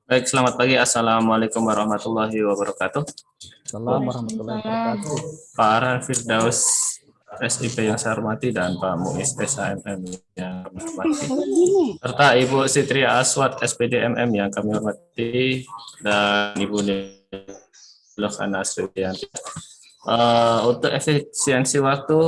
Baik, selamat pagi. Assalamualaikum warahmatullahi wabarakatuh. Assalamualaikum warahmatullahi wabarakatuh. Pak Aran Firdaus, SIP yang saya hormati, dan Pak Muiz SHMM yang kami hormati. Serta Ibu Sitria Aswad, SPD MM yang kami hormati, dan Ibu Nilohana Sriwiyanti. Untuk efisiensi waktu,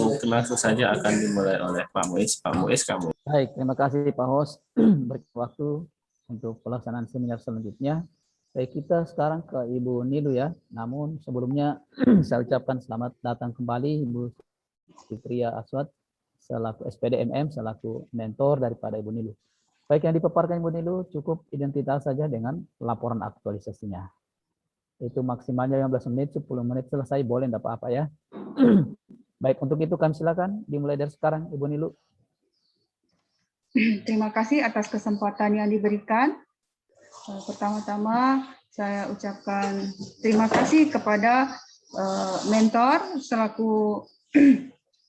mungkin langsung saja akan dimulai oleh Pak Muiz. Pak Muiz, kamu. Baik, terima kasih Pak Host. Beri waktu untuk pelaksanaan seminar selanjutnya. Baik, kita sekarang ke Ibu Nilu ya. Namun sebelumnya saya ucapkan selamat datang kembali Ibu Sitria Aswad selaku SPD MM, selaku mentor daripada Ibu Nilu. Baik, yang dipaparkan Ibu Nilu cukup identitas saja dengan laporan aktualisasinya. Itu maksimalnya 15 menit, 10 menit selesai, boleh enggak apa-apa ya. Baik, untuk itu kami silakan dimulai dari sekarang Ibu Nilu. Terima kasih atas kesempatan yang diberikan. Pertama-tama saya ucapkan terima kasih kepada mentor selaku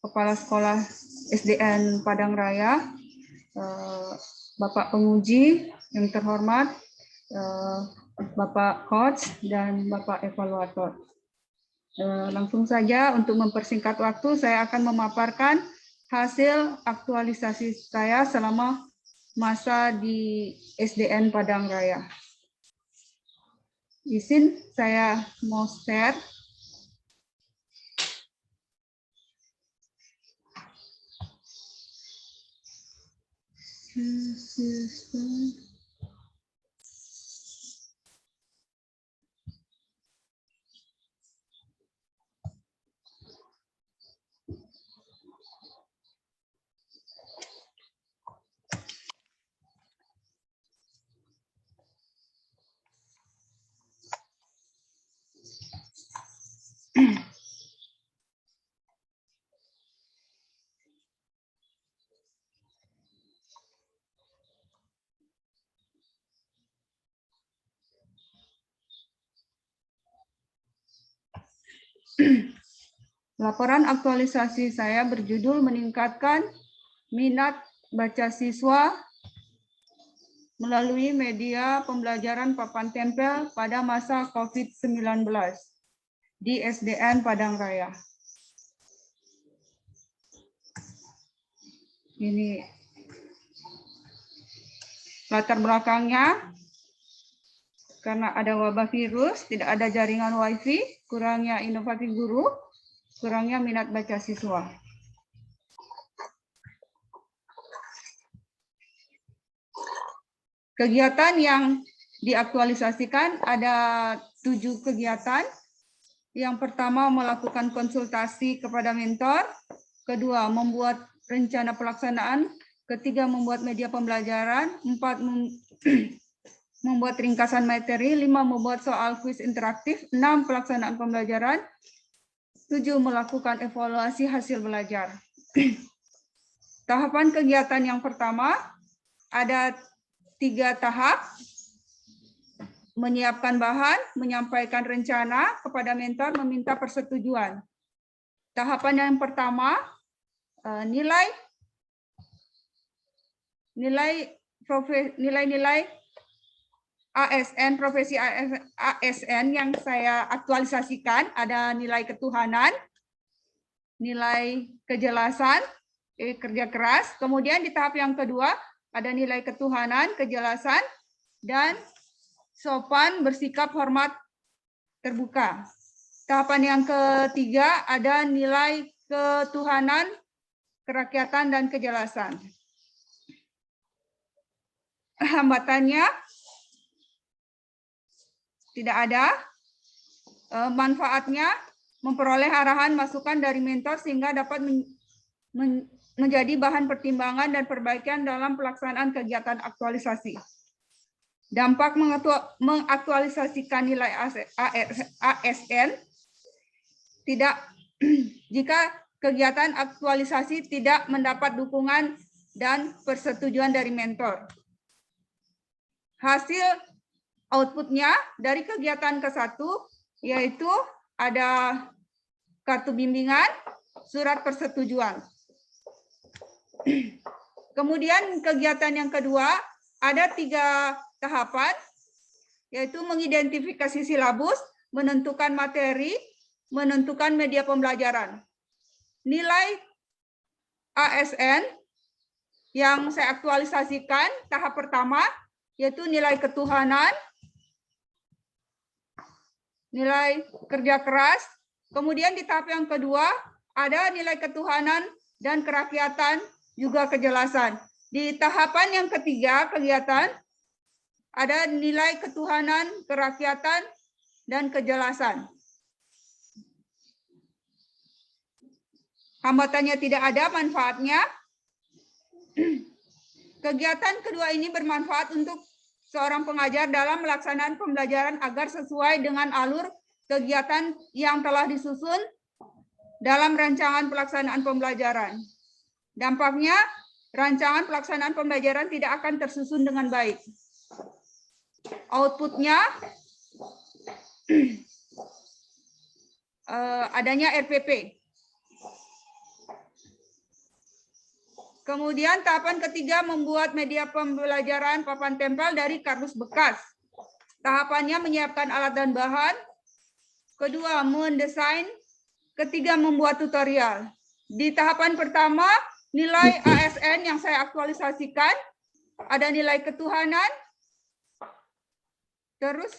Kepala Sekolah SDN Padang Raya, Bapak Penguji yang terhormat, Bapak Coach, dan Bapak Evaluator. Langsung saja untuk mempersingkat waktu, saya akan memaparkan hasil aktualisasi saya selama masa di SDN Padang Raya. Izin saya mau share. Laporan aktualisasi saya berjudul meningkatkan minat baca siswa melalui media pembelajaran papan tempel pada masa COVID-19 di SDN Padang Raya. Ini latar belakangnya, karena ada wabah virus, tidak ada jaringan wifi, kurangnya inovasi guru, kurangnya minat baca siswa. Kegiatan yang diaktualisasikan ada 7 kegiatan. Yang pertama, melakukan konsultasi kepada mentor. Kedua, membuat rencana pelaksanaan. Ketiga, membuat media pembelajaran. 4, membuat ringkasan materi. 5, membuat soal kuis interaktif. 6, pelaksanaan pembelajaran. 7, melakukan evaluasi hasil belajar. Tahapan kegiatan yang pertama, ada 3 tahap. Menyiapkan bahan, menyampaikan rencana kepada mentor, meminta persetujuan. Tahapan yang pertama, nilai ASN, profesi ASN yang saya aktualisasikan, ada nilai ketuhanan, nilai kejelasan, kerja keras. Kemudian di tahap yang kedua, ada nilai ketuhanan, kejelasan, dan sopan, bersikap, hormat, terbuka. Tahapan yang ketiga ada nilai ketuhanan, kerakyatan, dan kejelasan. Hambatannya tidak ada. Manfaatnya memperoleh arahan masukan dari mentor sehingga dapat menjadi bahan pertimbangan dan perbaikan dalam pelaksanaan kegiatan aktualisasi. Dampak mengaktualisasikan nilai ASN tidak jika kegiatan aktualisasi tidak mendapat dukungan dan persetujuan dari mentor. Hasil outputnya dari kegiatan ke-1 yaitu ada kartu bimbingan, surat persetujuan. Kemudian kegiatan yang kedua ada 3 tahapan, yaitu mengidentifikasi silabus, menentukan materi, menentukan media pembelajaran. Nilai ASN yang saya aktualisasikan tahap pertama, yaitu nilai ketuhanan, nilai kerja keras. Kemudian di tahap yang kedua, ada nilai ketuhanan dan kerakyatan, juga kejelasan. Di tahapan yang ketiga, kegiatan, ada nilai ketuhanan, kerakyatan, dan kejelasan. Hambatannya tidak ada, manfaatnya. Kegiatan kedua ini bermanfaat untuk seorang pengajar dalam melaksanaan pembelajaran agar sesuai dengan alur kegiatan yang telah disusun dalam rancangan pelaksanaan pembelajaran. Dampaknya, rancangan pelaksanaan pembelajaran tidak akan tersusun dengan baik. Outputnya, adanya RPP. Kemudian tahapan ketiga, membuat media pembelajaran papan tempel dari kardus bekas. Tahapannya menyiapkan alat dan bahan. Kedua, mendesain. Ketiga, membuat tutorial. Di tahapan pertama, nilai ASN yang saya aktualisasikan, ada nilai ketuhanan, terus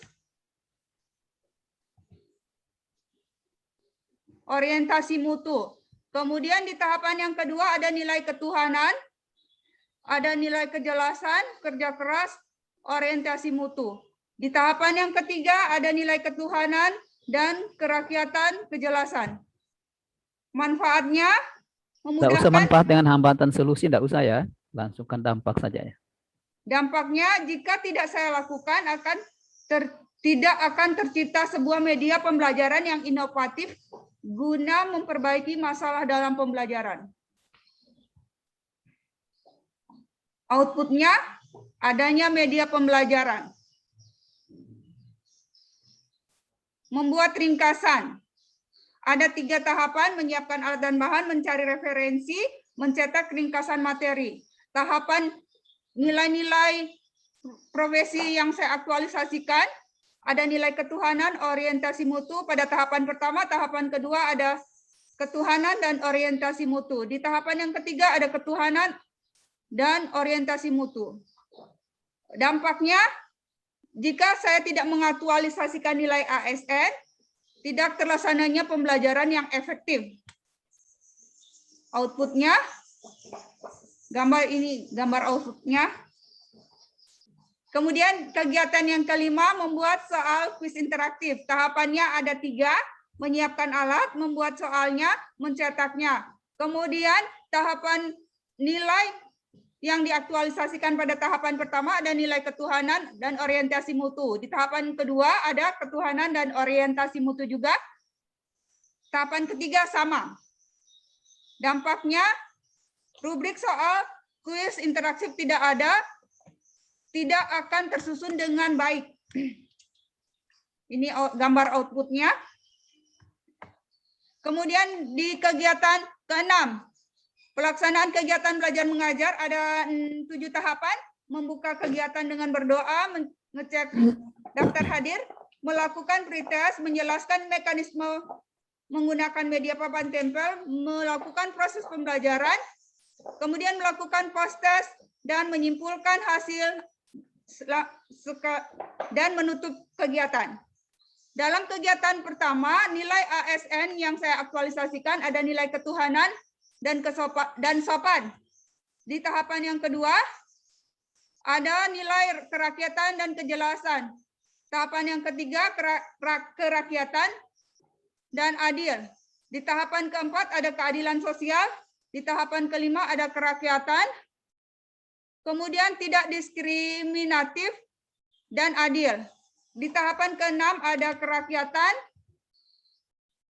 orientasi mutu. Kemudian di tahapan yang kedua ada nilai ketuhanan, ada nilai kejelasan, kerja keras, orientasi mutu. Di tahapan yang ketiga ada nilai ketuhanan dan kerakyatan, kejelasan. Manfaatnya Tidak usah manfaat dengan hambatan solusi, tidak usah ya. Langsungkan dampak saja ya. Dampaknya jika tidak saya lakukan tidak akan tercipta sebuah media pembelajaran yang inovatif guna memperbaiki masalah dalam pembelajaran. Outputnya adanya media pembelajaran. Membuat ringkasan. Ada 3 tahapan, menyiapkan alat dan bahan, mencari referensi, mencetak ringkasan materi. Tahapan nilai-nilai profesi yang saya aktualisasikan, ada nilai ketuhanan, orientasi mutu. Pada tahapan pertama, tahapan kedua ada ketuhanan dan orientasi mutu. Di tahapan yang ketiga ada ketuhanan dan orientasi mutu. Dampaknya, jika saya tidak mengaktualisasikan nilai ASN, tidak terlaksananya pembelajaran yang efektif. Outputnya, gambar outputnya. Kemudian kegiatan yang kelima, membuat soal kuis interaktif. Tahapannya ada 3, menyiapkan alat, membuat soalnya, mencetaknya. Kemudian tahapan nilai yang diaktualisasikan pada tahapan pertama ada nilai ketuhanan dan orientasi mutu. Di tahapan kedua ada ketuhanan dan orientasi mutu juga. Tahapan ketiga sama. Dampaknya, rubrik soal kuis interaktif tidak ada, tidak akan tersusun dengan baik. Ini gambar outputnya. Kemudian di kegiatan ke-6, pelaksanaan kegiatan belajar mengajar ada 7 tahapan, membuka kegiatan dengan berdoa, mengecek daftar hadir, melakukan pretest, menjelaskan mekanisme menggunakan media papan tempel, melakukan proses pembelajaran, kemudian melakukan post-test, dan menyimpulkan hasil dan menutup kegiatan. Dalam kegiatan pertama, nilai ASN yang saya aktualisasikan ada nilai ketuhanan dan sopan. Di tahapan yang kedua, ada nilai kerakyatan dan kejelasan. Tahapan yang ketiga, kerakyatan dan adil. Di tahapan keempat, ada keadilan sosial. Di tahapan kelima, ada kerakyatan. Kemudian tidak diskriminatif dan adil. Di tahapan ke-6 ada kerakyatan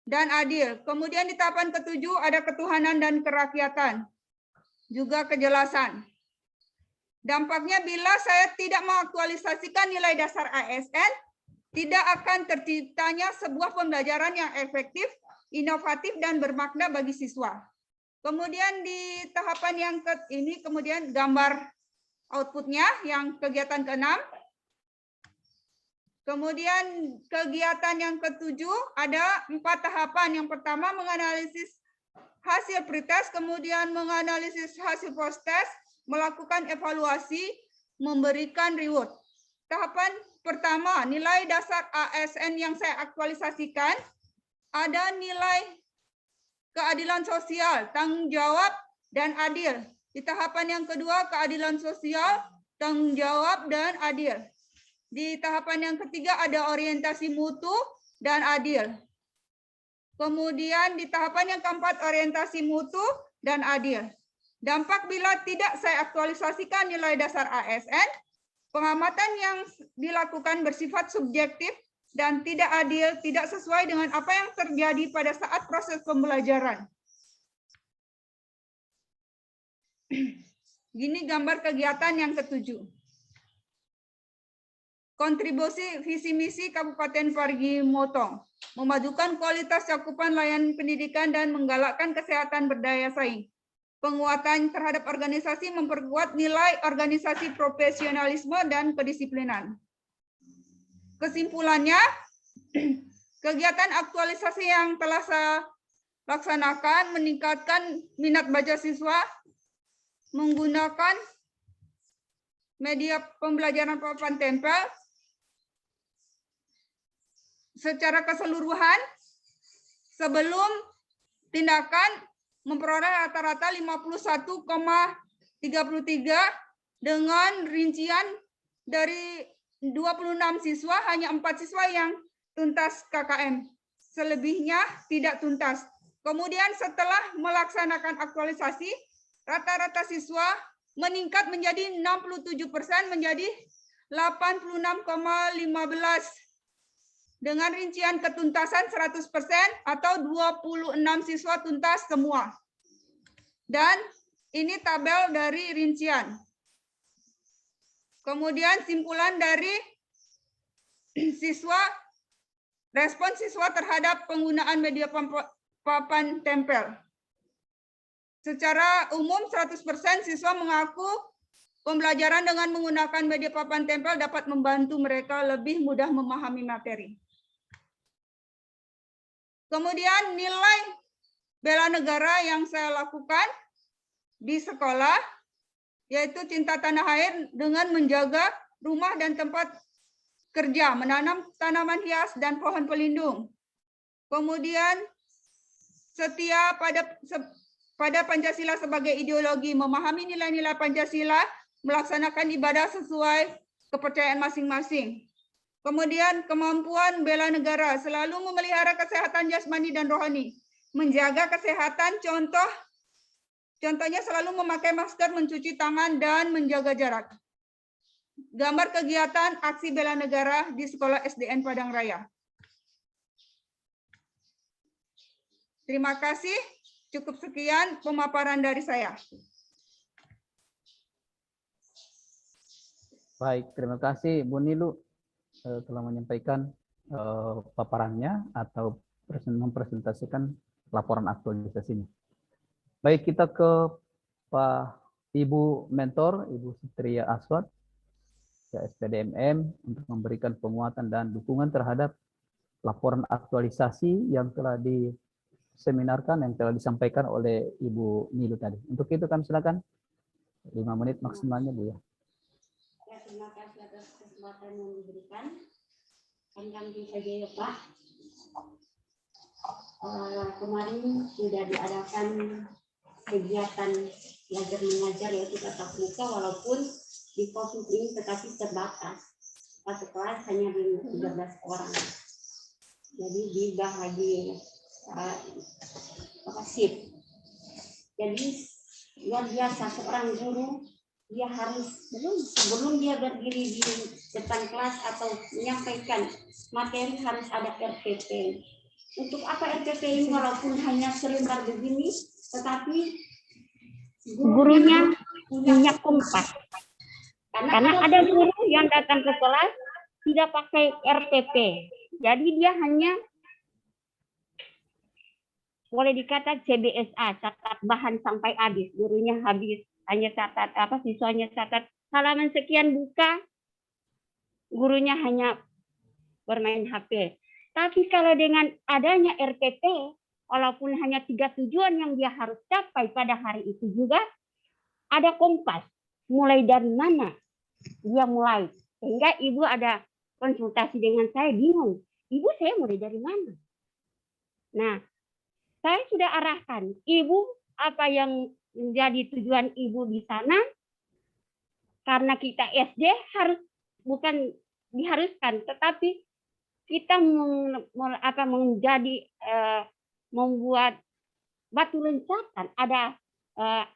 dan adil. Kemudian di tahapan ke-7 ada ketuhanan dan kerakyatan. Juga kejelasan. Dampaknya bila saya tidak mengaktualisasikan nilai dasar ASN, tidak akan terciptanya sebuah pembelajaran yang efektif, inovatif, dan bermakna bagi siswa. Kemudian di tahapan yang ini kemudian gambar outputnya yang kegiatan ke-6. Kemudian kegiatan yang ke-7 ada 4 tahapan. Yang pertama menganalisis hasil pretest, kemudian menganalisis hasil post-test, melakukan evaluasi, memberikan reward. Tahapan pertama, nilai dasar ASN yang saya aktualisasikan, ada nilai keadilan sosial, tanggung jawab, dan adil. Di tahapan yang kedua, keadilan sosial, tanggung jawab, dan adil. Di tahapan yang ketiga ada orientasi mutu dan adil. Kemudian di tahapan yang keempat orientasi mutu dan adil. Dampak bila tidak saya aktualisasikan nilai dasar ASN, pengamatan yang dilakukan bersifat subjektif dan tidak adil, tidak sesuai dengan apa yang terjadi pada saat proses pembelajaran. Gini gambar kegiatan yang ke-7. Kontribusi visi misi Kabupaten Parigi Motong, memajukan kualitas cakupan layanan pendidikan dan menggalakkan kesehatan berdaya saing. Penguatan terhadap organisasi memperkuat nilai organisasi profesionalisme dan kedisiplinan. Kesimpulannya, kegiatan aktualisasi yang telah saya laksanakan meningkatkan minat baca siswa menggunakan media pembelajaran papan tempel. Secara keseluruhan, sebelum tindakan memperoleh rata-rata 51,33 dengan rincian dari 26 siswa, hanya 4 siswa yang tuntas KKM. Selebihnya tidak tuntas. Kemudian setelah melaksanakan aktualisasi, rata-rata siswa meningkat menjadi 67% menjadi 86,15 dengan rincian ketuntasan 100% atau 26 siswa tuntas semua. Dan ini tabel dari rincian. Kemudian simpulan dari siswa, respon siswa terhadap penggunaan media papan tempel. Secara umum 100% siswa mengaku pembelajaran dengan menggunakan media papan tempel dapat membantu mereka lebih mudah memahami materi. Kemudian nilai bela negara yang saya lakukan di sekolah, yaitu cinta tanah air dengan menjaga rumah dan tempat kerja, menanam tanaman hias dan pohon pelindung. Kemudian setia pada Pancasila sebagai ideologi, memahami nilai-nilai Pancasila, melaksanakan ibadah sesuai kepercayaan masing-masing. Kemudian kemampuan bela negara, selalu memelihara kesehatan jasmani dan rohani, menjaga kesehatan, contohnya selalu memakai masker, mencuci tangan, dan menjaga jarak. Gambar kegiatan aksi bela negara di Sekolah SDN Padang Raya. Terima kasih, cukup sekian pemaparan dari saya. Baik, terima kasih Bu Nilu telah menyampaikan paparannya atau mempresentasikan laporan aktualisasinya. Baik, kita ke Pak Ibu Mentor, Ibu Sitria Aswat, ya, SPDMM, untuk memberikan penguatan dan dukungan terhadap laporan aktualisasi yang telah diseminarkan, yang telah disampaikan oleh Ibu Nilu tadi. Untuk itu kami silakan 5 menit maksimalnya, Bu ya. Terima kasih atas kesempatan yang diberikan. Kami saja ya Pak. Kemarin sudah diadakan kegiatan belajar mengajar yaitu tatap muka, walaupun di COVID ini tetapi terbatas. Satu kelas hanya 13 orang. Jadi dibagi shift. Jadi luar biasa, seorang guru dia harus sebelum dia berdiri di depan kelas atau menyampaikan materi harus ada RPP. Untuk apa RPP ini, walaupun hanya selembar begini, tetapi gurunya punya kompas. Karena ada guru yang datang ke kelas tidak pakai RPP. Jadi dia hanya boleh dikata CBSA, catat bahan sampai habis. Gurunya habis, hanya catat siswanya catat halaman sekian buka, gurunya hanya bermain HP. Tapi kalau dengan adanya RPP, walaupun hanya 3 tujuan yang dia harus capai pada hari itu juga, ada kompas. Mulai dari mana dia mulai. Sehingga ibu ada konsultasi dengan saya, bingung. Ibu, saya mulai dari mana? Nah, saya sudah arahkan. Ibu, apa yang menjadi tujuan ibu di sana, karena kita SD harus, bukan diharuskan, tetapi kita membuat batu loncatan, ada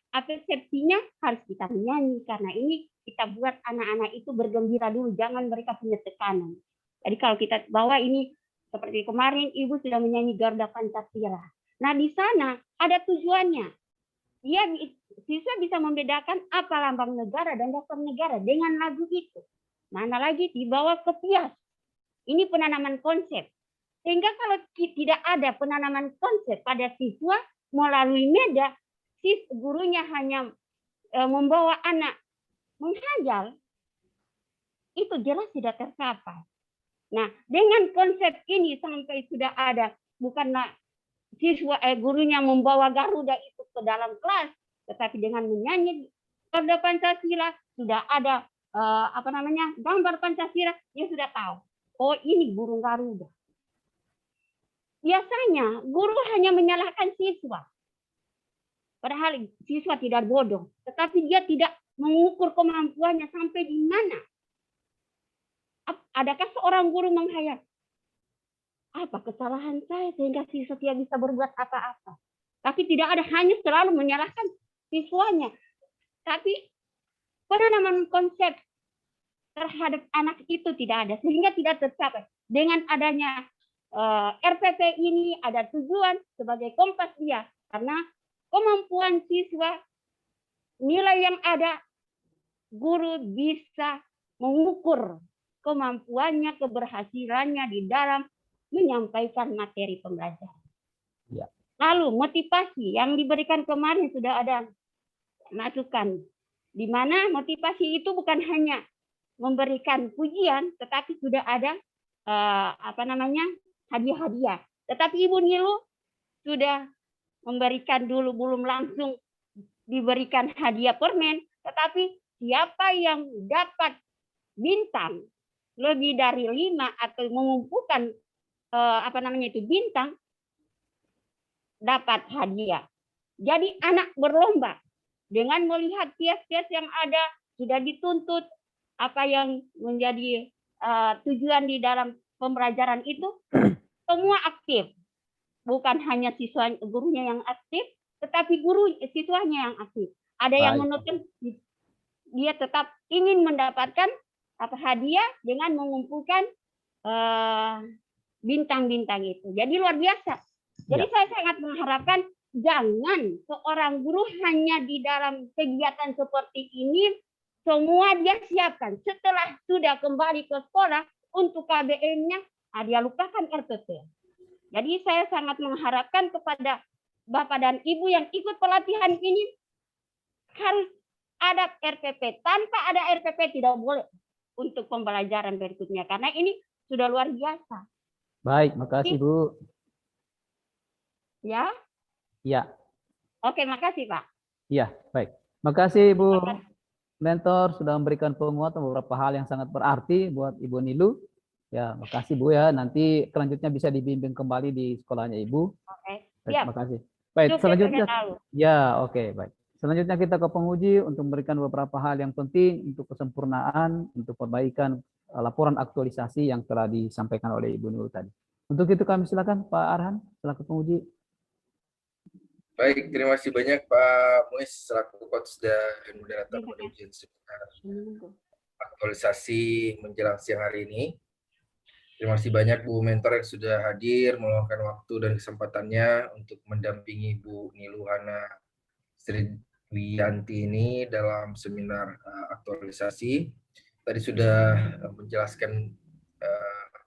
persepsinya harus kita menyanyi, karena ini kita buat anak-anak itu bergembira dulu, jangan mereka punya tekanan. Jadi kalau kita bawa ini, seperti kemarin ibu sudah menyanyi Garuda Pancasila. Nah, di sana ada tujuannya. Siswa bisa membedakan apa lambang negara dan dasar negara dengan lagu itu. Mana lagi dibawa ke Pias. Ini penanaman konsep. Sehingga kalau tidak ada penanaman konsep pada siswa melalui media, gurunya hanya membawa anak menghayal, itu jelas tidak tercapai. Nah, dengan konsep ini sampai sudah ada, bukanlah gurunya membawa Garuda itu ke dalam kelas, tetapi dengan menyanyi Garuda Pancasila, sudah ada gambar Pancasila, dia sudah tahu. Oh, ini burung Garuda. Biasanya guru hanya menyalahkan siswa. Padahal siswa tidak bodoh, tetapi dia tidak mengukur kemampuannya sampai di mana. Adakah seorang guru menghayal, apa kesalahan saya sehingga siswa tidak bisa berbuat apa-apa? Tapi tidak ada, hanya selalu menyalahkan siswanya. Tapi penanaman konsep terhadap anak itu tidak ada, sehingga tidak tercapai. Dengan adanya RPP ini ada tujuan sebagai kompas dia, karena kemampuan siswa, nilai yang ada, guru bisa mengukur kemampuannya, keberhasilannya di dalam menyampaikan materi pembelajaran. Ya. Lalu motivasi yang diberikan kemarin sudah ada masukan, di mana motivasi itu bukan hanya memberikan pujian, tetapi sudah ada hadiah-hadiah. Tetapi Ibu Nilu sudah memberikan dulu, belum langsung diberikan hadiah permen, tetapi siapa yang dapat bintang lebih dari 5 atau mengumpulkan bintang, dapat hadiah. Jadi anak berlomba dengan melihat pias-pias yang ada, sudah dituntut apa yang menjadi tujuan di dalam pembelajaran itu, semua aktif. Bukan hanya gurunya yang aktif, tetapi siswanya yang aktif. Ada yang menuntut, dia tetap ingin mendapatkan hadiah dengan mengumpulkan bintang-bintang itu. Jadi luar biasa. Jadi saya sangat mengharapkan jangan seorang guru hanya di dalam kegiatan seperti ini semua dia siapkan. Setelah sudah kembali ke sekolah untuk KBM-nya, dia lupakan RPP. Jadi saya sangat mengharapkan kepada Bapak dan Ibu yang ikut pelatihan ini harus ada RPP. Tanpa ada RPP tidak boleh untuk pembelajaran berikutnya. Karena ini sudah luar biasa. Baik, makasih Bu. Ya? Ya. Oke, makasih Pak. Ya, baik. Makasih Bu Mentor sudah memberikan penguatan beberapa hal yang sangat berarti buat Ibu Nilu. Ya, makasih Bu ya. Nanti selanjutnya bisa dibimbing kembali di sekolahnya Ibu. Oke. Baik, Siap. makasih. Baik, Cukup selanjutnya. tahu. Ya, oke, baik. Selanjutnya kita ke penguji untuk memberikan beberapa hal yang penting untuk kesempurnaan, untuk perbaikan laporan aktualisasi yang telah disampaikan oleh Ibu Nilu tadi. Untuk itu kami silakan Pak Arhan selaku penguji. Baik, terima kasih banyak Pak Muiz selaku coach dan moderator pada ujian seminar aktualisasi menjelang siang hari ini. Terima kasih banyak Bu Mentor yang sudah hadir meluangkan waktu dan kesempatannya untuk mendampingi Bu Nilu Hana Sriwiyanti ini dalam seminar aktualisasi. Tadi sudah menjelaskan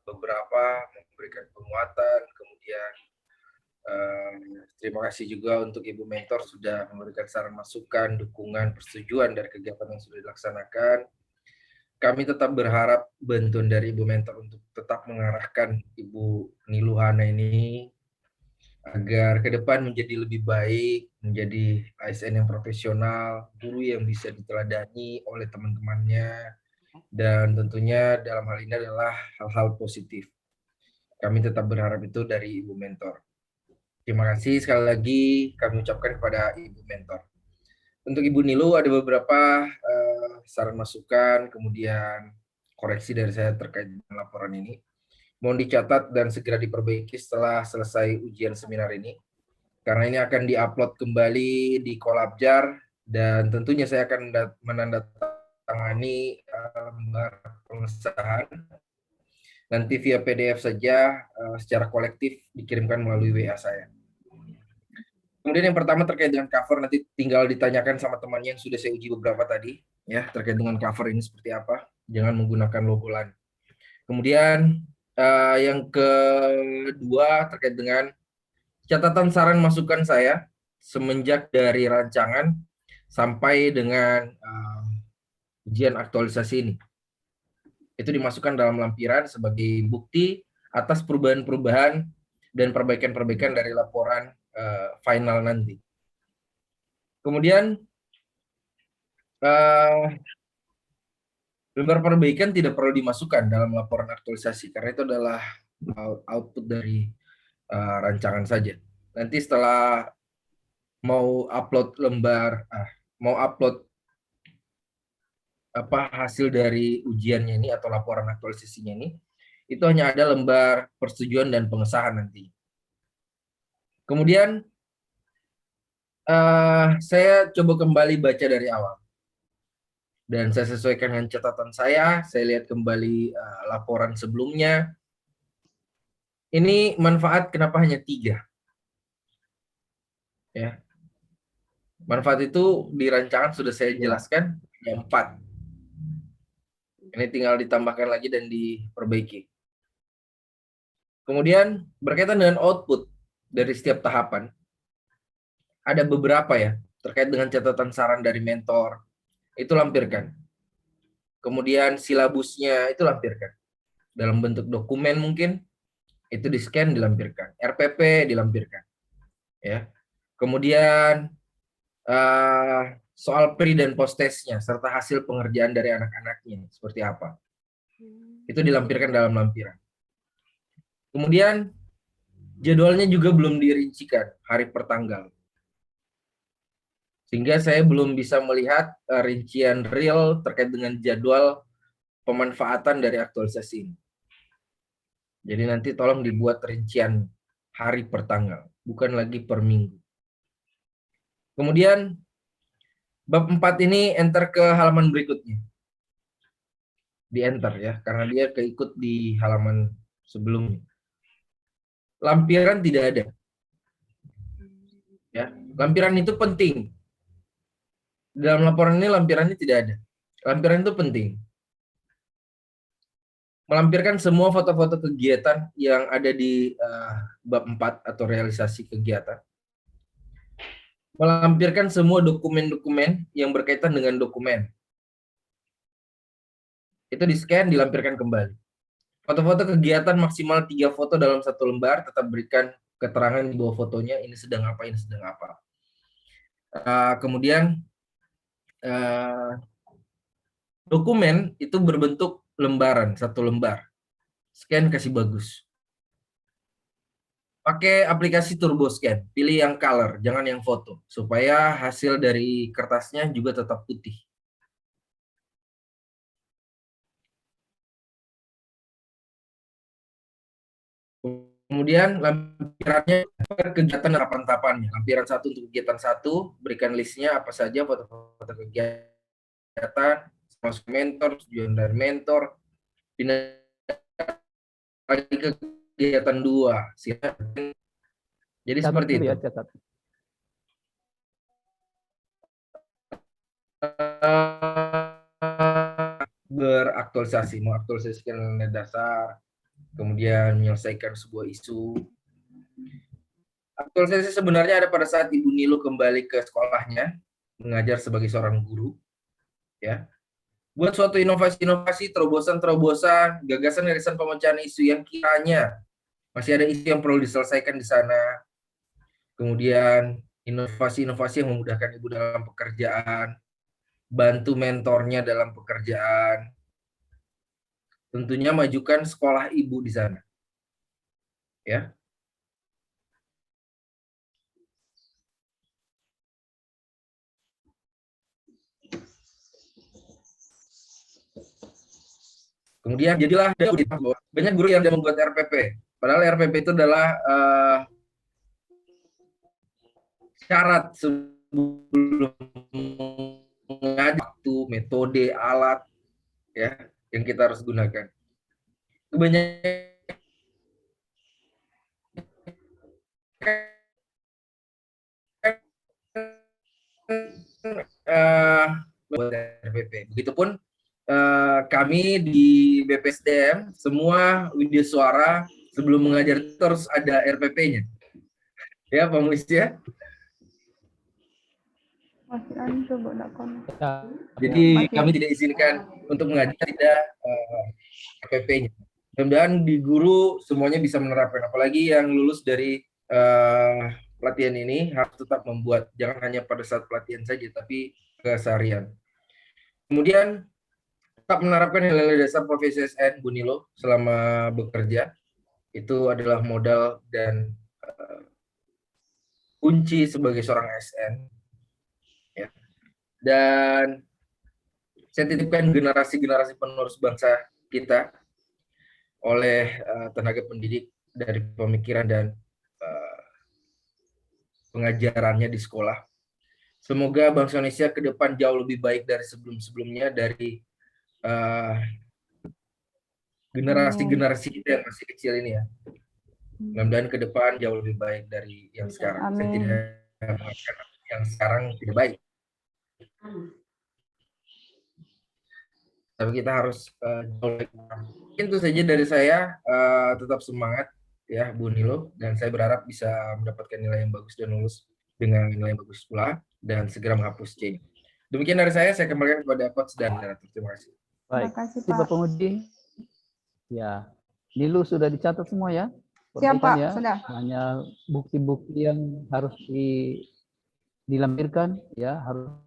beberapa, memberikan penguatan, kemudian Terima kasih juga untuk Ibu Mentor sudah memberikan saran masukan, dukungan, persetujuan dari kegiatan yang sudah dilaksanakan. Kami tetap berharap bantuan dari Ibu Mentor untuk tetap mengarahkan Ibu Niluhana ini agar ke depan menjadi lebih baik, menjadi ASN yang profesional, guru yang bisa diteladani oleh teman-temannya, dan tentunya dalam hal ini adalah hal-hal positif. Kami tetap berharap itu dari Ibu Mentor. Terima kasih sekali lagi kami ucapkan kepada Ibu Mentor. Untuk Ibu Nilu ada beberapa saran masukan, kemudian koreksi dari saya terkait dengan laporan ini. Mohon dicatat dan segera diperbaiki setelah selesai ujian seminar ini. Karena ini akan diupload kembali di Kolabjar dan tentunya saya akan menandatangani lembar pengesahan. Nanti via PDF saja secara kolektif dikirimkan melalui WA saya. Kemudian yang pertama terkait dengan cover, nanti tinggal ditanyakan sama temannya yang sudah saya uji beberapa tadi, ya, terkait dengan cover ini seperti apa. Jangan menggunakan logo LAN. Kemudian yang kedua terkait dengan catatan saran masukan saya semenjak dari rancangan sampai dengan ujian aktualisasi ini. Itu dimasukkan dalam lampiran sebagai bukti atas perubahan-perubahan dan perbaikan-perbaikan dari laporan final nanti. Kemudian lembar perbaikan tidak perlu dimasukkan dalam laporan aktualisasi karena itu adalah output dari rancangan saja. Nanti setelah mau upload hasil dari ujiannya ini atau laporan aktualisasinya ini, itu hanya ada lembar persetujuan dan pengesahan nanti. Kemudian saya coba kembali baca dari awal. Dan saya sesuaikan dengan catatan saya lihat kembali laporan sebelumnya. Ini manfaat kenapa hanya 3? Ya. Manfaat itu di rancangan sudah saya jelaskan, ada 4. Ini tinggal ditambahkan lagi dan diperbaiki. Kemudian berkaitan dengan output dari setiap tahapan, ada beberapa ya, terkait dengan catatan saran dari mentor, itu lampirkan. Kemudian silabusnya itu lampirkan. Dalam bentuk dokumen mungkin, itu di-scan dilampirkan. RPP dilampirkan. Ya. Kemudian soal pre dan post testnya, serta hasil pengerjaan dari anak-anaknya, seperti apa. Itu dilampirkan dalam lampiran. Kemudian jadwalnya juga belum dirincikan, hari per tanggal. Sehingga saya belum bisa melihat rincian real terkait dengan jadwal pemanfaatan dari aktualisasi ini. Jadi nanti tolong dibuat rincian hari per tanggal, bukan lagi per minggu. Kemudian bab 4 ini enter ke halaman berikutnya. Di enter ya, karena dia keikut di halaman sebelumnya. Lampiran tidak ada. Ya, lampiran itu penting. Dalam laporan ini lampirannya tidak ada. Lampiran itu penting. Melampirkan semua foto-foto kegiatan yang ada di bab 4 atau realisasi kegiatan. Melampirkan semua dokumen-dokumen yang berkaitan dengan dokumen. Itu di-scan, dilampirkan kembali. Foto-foto kegiatan maksimal 3 foto dalam 1 lembar, tetap berikan keterangan di bawah fotonya, ini sedang apa, ini sedang apa. Kemudian dokumen itu berbentuk lembaran, 1 lembar. Scan, kasih bagus. Pakai aplikasi Turbo Scan, pilih yang color, jangan yang foto, supaya hasil dari kertasnya juga tetap putih. Kemudian lampirannya kegiatan tahapan-tahapannya. Lampiran 1 untuk kegiatan 1, berikan listnya apa saja foto-foto kegiatan, masuk mentor, tujuan dari mentor, pindah lagi ke kegiatan 2. Silakan. Jadi Catat seperti dulu itu. ya, catat. Beraktualisasi, mengaktualisasikan nilai dasar, kemudian menyelesaikan sebuah isu. Aktualisasi sebenarnya ada pada saat Ibu Nilo kembali ke sekolahnya, mengajar sebagai seorang guru. Ya. Buat suatu inovasi-inovasi, terobosan-terobosan, gagasan-gagasan pemecahan isu yang kiranya masih ada isu yang perlu diselesaikan di sana. Kemudian inovasi-inovasi yang memudahkan Ibu dalam pekerjaan, bantu mentornya dalam pekerjaan. Tentunya majukan sekolah Ibu di sana. Ya. Kemudian jadilah banyak guru yang membuat RPP. Padahal RPP itu adalah syarat sebelum mengajar, waktu, metode, alat, ya, yang kita harus gunakan. Kebanyakan buat RPP. Begitupun kami di BPSDM, semua video suara sebelum mengajar terus ada RPP-nya. Ya, Pak Muis ya. Jadi kami tidak izinkan untuk mengajar tidak RPP-nya. Mudah-mudahan di guru semuanya bisa menerapkan, apalagi yang lulus dari pelatihan ini harus tetap membuat, jangan hanya pada saat pelatihan saja, tapi keseharian. Kemudian tetap menerapkan nilai dasar profesi ASN, Bu Nilo, selama bekerja. Itu adalah modal dan kunci sebagai seorang ASN. Ya. Dan saya titipkan generasi-generasi penerus bangsa kita oleh tenaga pendidik dari pemikiran dan pengajarannya di sekolah. Semoga bangsa Indonesia ke depan jauh lebih baik dari sebelum-sebelumnya, dari generasi-generasi kita yang masih kecil ini ya. Mudah-mudahan ke depan jauh lebih baik dari yang sekarang. Saya tidak mengatakan yang sekarang tidak baik. Tapi kita harus jauh lebih. Itu saja dari saya. Tetap semangat ya Bu Nilo, dan saya berharap bisa mendapatkan nilai yang bagus dan lulus dengan nilai yang bagus pula dan segera menghapus C. Demikian dari saya kembalikan kepada Coach dan Moderator. Terima kasih. Baik, Terima kasih, Pak Pengudi. Ya, Nilo sudah dicatat semua ya. Siap, Pak, Ya. sudah. Hanya bukti-bukti yang harus dilampirkan ya, harus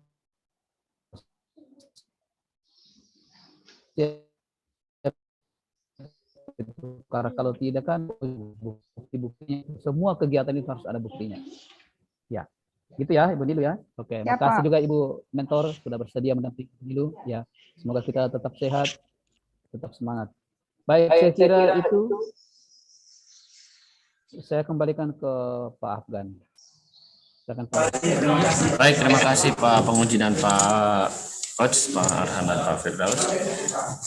karena kalau tidak kan bukti-buktinya, semua kegiatan itu harus ada buktinya. Ya, gitu ya Ibu Nilo ya. Oke, Ya, makasih Pak. juga Ibu mentor sudah bersedia mendampingi Nilo ya. Semoga kita tetap sehat, tetap semangat. Baik, saya kira itu saya kembalikan ke Pak Afgan. Silakan, Pak. Baik, terima kasih Pak Penguji dan Pak Coach, Pak Arhan dan Pak Firdaus.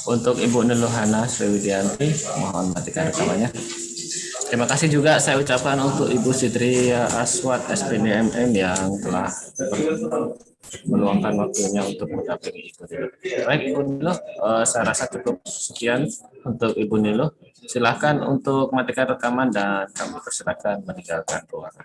Untuk Ibu Nilo Hana Sriwidianti, mohon matikan rekamannya. Terima kasih juga saya ucapkan untuk Ibu Sitri Aswat SPDMM yang telah meluangkan waktunya untuk mendampingi Ibu Nilo. Baik Ibu Nilo, saya rasa cukup sekian untuk Ibu Nilo. Silakan untuk matikan rekaman dan kami persilakan meninggalkan ruangan.